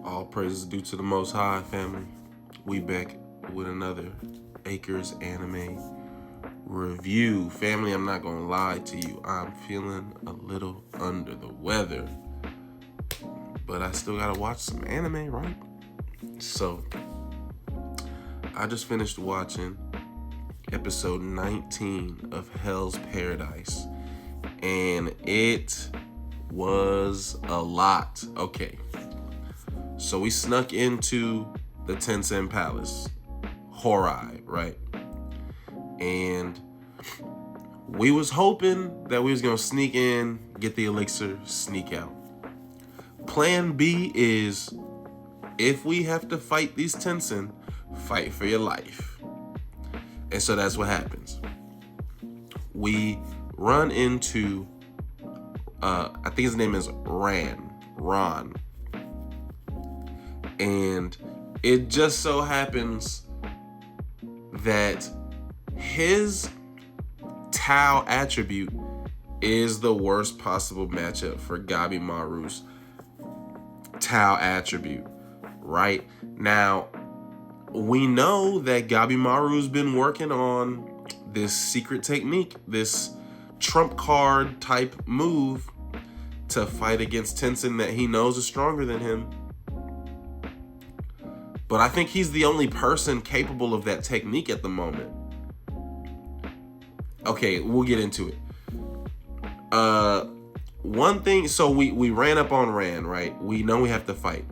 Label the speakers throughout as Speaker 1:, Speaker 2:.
Speaker 1: All praises due to the Most High, family. We back with another Acres Anime review. Family, I'm not gonna lie to you. I'm feeling a little under the weather, but I still gotta watch some anime, right? So, I just finished watching episode 19 of Hell's Paradise, and it was a lot. Okay. So we snuck into the Tencent Palace, Horai, right? And we was hoping that we was gonna sneak in, get the elixir, sneak out. Plan B is, if we have to fight these Tencent, fight for your life. And so that's what happens. We run into, I think his name is Ron. And it just so happens that his Tao attribute is the worst possible matchup for Gabimaru's Tao attribute, right? Now, we know that Gabimaru's been working on this secret technique, this trump card type move to fight against Tencent that he knows is stronger than him. But I think he's the only person capable of that technique at the moment. Okay, we'll get into it. One thing, so we ran up on Ran, right? We know we have to fight.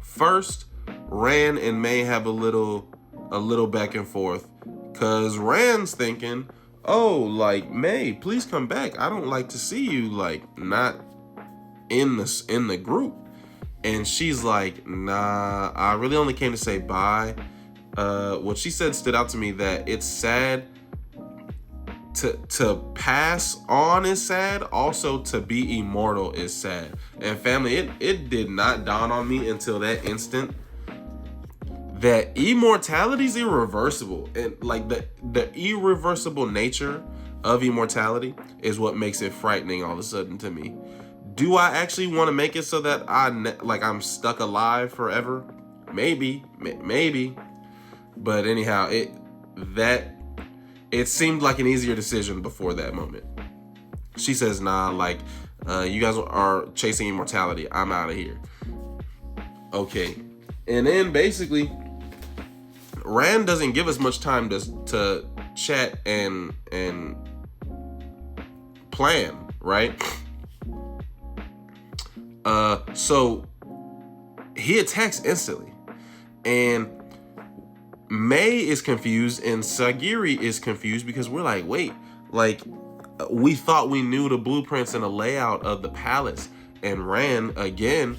Speaker 1: First, Ran and May have a little back and forth, cause Rand's thinking, oh, like, May, please come back. I don't like to see you like not in the group. And she's like, nah, I really only came to say bye. What she said stood out to me, that it's sad to pass on is sad. Also, to be immortal is sad. And family, it did not dawn on me until that instant that immortality is irreversible. And like the irreversible nature of immortality is what makes it frightening all of a sudden to me. Do I actually want to make it so that I'm stuck alive forever? Maybe. But anyhow, it seemed like an easier decision before that moment. She says, nah, like, you guys are chasing immortality. I'm out of here. Okay. And then basically, Rand doesn't give us much time to chat and plan, right? So he attacks instantly, and May is confused and Sagiri is confused, because we're like, wait, like, we thought we knew the blueprints and the layout of the palace. And Rand again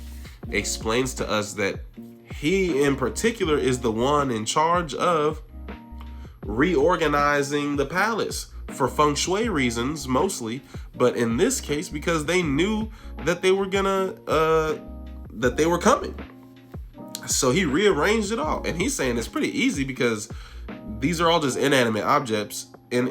Speaker 1: explains to us that he in particular is the one in charge of reorganizing the palace for feng shui reasons mostly, but in this case because they knew that they were coming. So he rearranged it all, and he's saying it's pretty easy because these are all just inanimate objects, and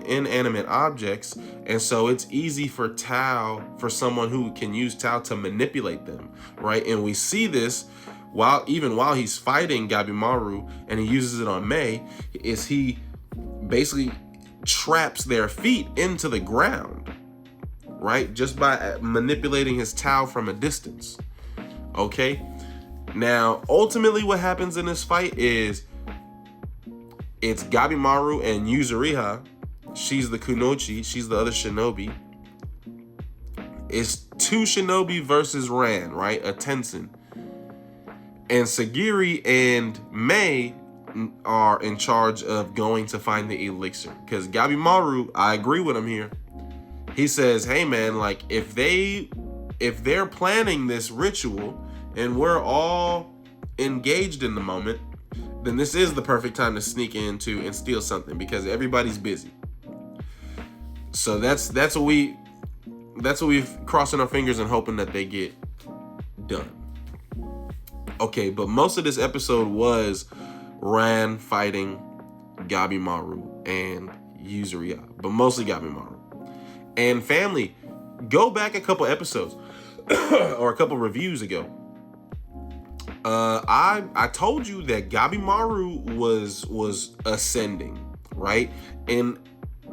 Speaker 1: so it's easy for someone who can use Tao to manipulate them, right? And we see this while he's fighting Gabimaru, and he uses it on May, is he basically traps their feet into the ground, right? Just by manipulating his Tao from a distance. Okay? Now, ultimately what happens in this fight is it's Gabimaru and Yuzuriha. She's the Kunoichi. She's the other shinobi. It's two shinobi versus Ran, right? A Tencent. And Sagiri and May are in charge of going to find the elixir. Because Gabimaru, I agree with him here. He says, hey man, like, if they're planning this ritual and we're all engaged in the moment, then this is the perfect time to sneak into and steal something, because everybody's busy. So that's what we've crossing our fingers and hoping that they get done. Okay, but most of this episode was Ran fighting Gabimaru and Yuzuriha, but mostly Gabimaru. And family, go back a couple episodes or a couple reviews ago. I told you that Gabimaru was ascending, right? And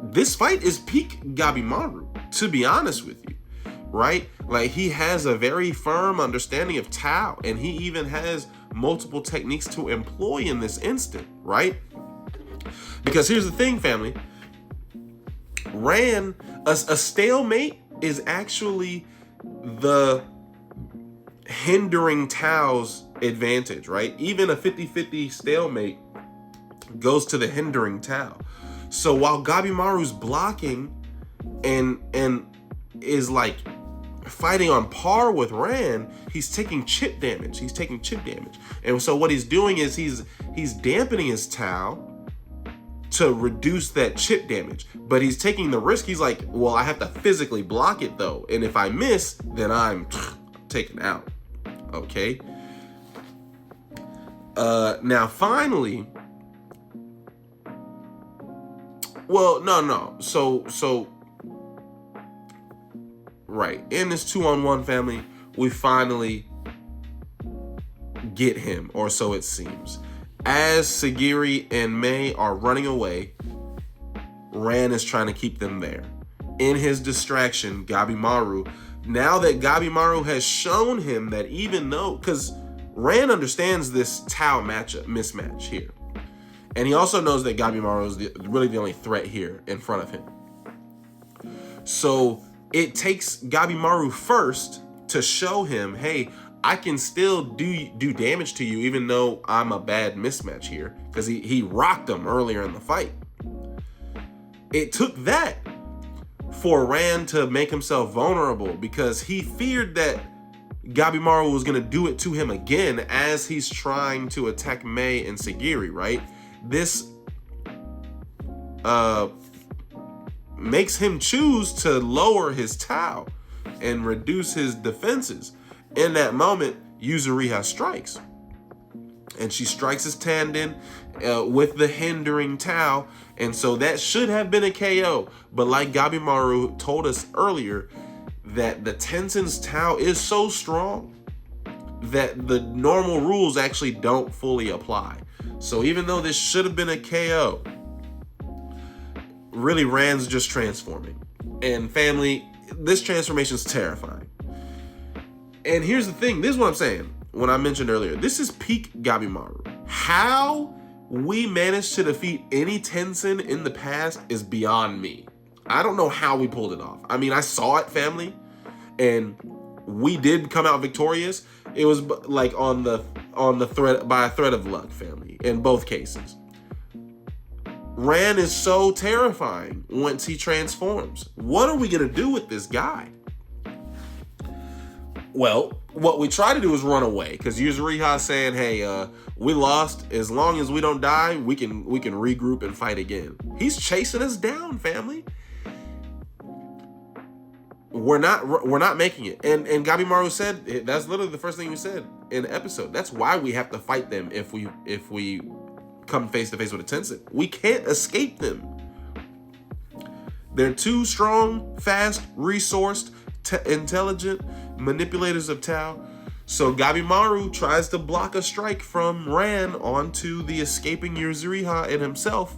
Speaker 1: this fight is peak Gabimaru, to be honest with you, right? Like, he has a very firm understanding of Tao, and he even has multiple techniques to employ in this instant, right? Because here's the thing, family. A stalemate is actually the hindering Tao's advantage, right? Even a 50-50 stalemate goes to the hindering Tao. So while Gabimaru's blocking and is like fighting on par with Ran, he's taking chip damage. And so what he's doing is he's dampening his Tao to reduce that chip damage. But he's taking the risk. He's like, well, I have to physically block it though. And if I miss, then I'm taken out. Okay. Now finally, well, no. So right, in this 2-on-1 family, we finally get him, or so it seems. As Sagiri and Mei are running away, Ran is trying to keep them there. In his distraction, Gabimaru, now that Gabimaru has shown him that even though, because Ran understands this Tao mismatch here. And he also knows that Gabimaru is really the only threat here in front of him. So it takes Gabimaru first to show him, hey, I can still do damage to you even though I'm a bad mismatch here. Because he rocked him earlier in the fight. It took that for Ran to make himself vulnerable because he feared that Gabimaru was going to do it to him again as he's trying to attack Mei and Sagiri, right? This makes him choose to lower his Tao and reduce his defenses. In that moment, Yuzuriha strikes. And she strikes his tendon with the hindering Tao. And so that should have been a KO. But like Gabimaru told us earlier, that the Tensen's Tao is so strong that the normal rules actually don't fully apply. So even though this should have been a KO, really Ran's just transforming. And family, this transformation is terrifying. And here's the thing, this is what I'm saying when I mentioned earlier, this is peak Gabimaru. How we managed to defeat any Tensen in the past is beyond me. I don't know how we pulled it off. I mean, I saw it, family, and we did come out victorious. It was like on the thread, by a thread of luck, family, in both cases. Ran is so terrifying once he transforms. What are we gonna do with this guy? Well, what we try to do is run away, because Yuzuriha saying, hey, we lost. As long as we don't die, we can regroup and fight again. He's chasing us down, family. We're not making it. And Gabimaru said, that's literally the first thing we said in the episode. That's why we have to fight them if we come face to face with a Tensen. We can't escape them. They're too strong, fast, resourced, intelligent manipulators of Tao. So Gabimaru tries to block a strike from Ran onto the escaping Yuzuriha and himself.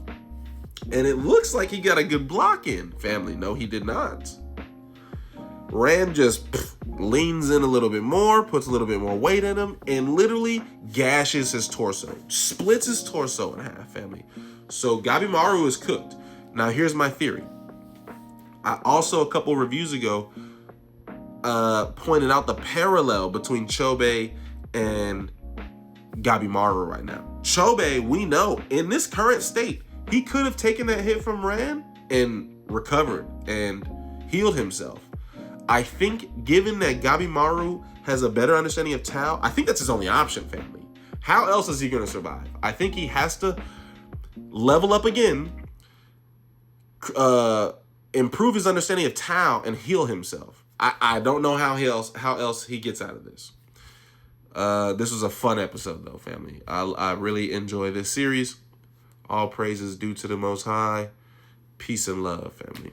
Speaker 1: And it looks like he got a good block in, family. No, he did not. Ran just leans in a little bit more, puts a little bit more weight in him, and literally gashes his torso. Splits his torso in half, family. So Gabimaru is cooked. Now here's my theory. I also, a couple reviews ago, pointed out the parallel between Chobe and Gabimaru right now. Chobe, we know, in this current state, he could have taken that hit from Ran and recovered and healed himself. I think given that Gabimaru has a better understanding of Tao, I think that's his only option, family. How else is he going to survive? I think he has to level up again, improve his understanding of Tao, and heal himself. I don't know how else he gets out of this. This was a fun episode, though, family. I really enjoy this series. All praises due to the Most High. Peace and love, family.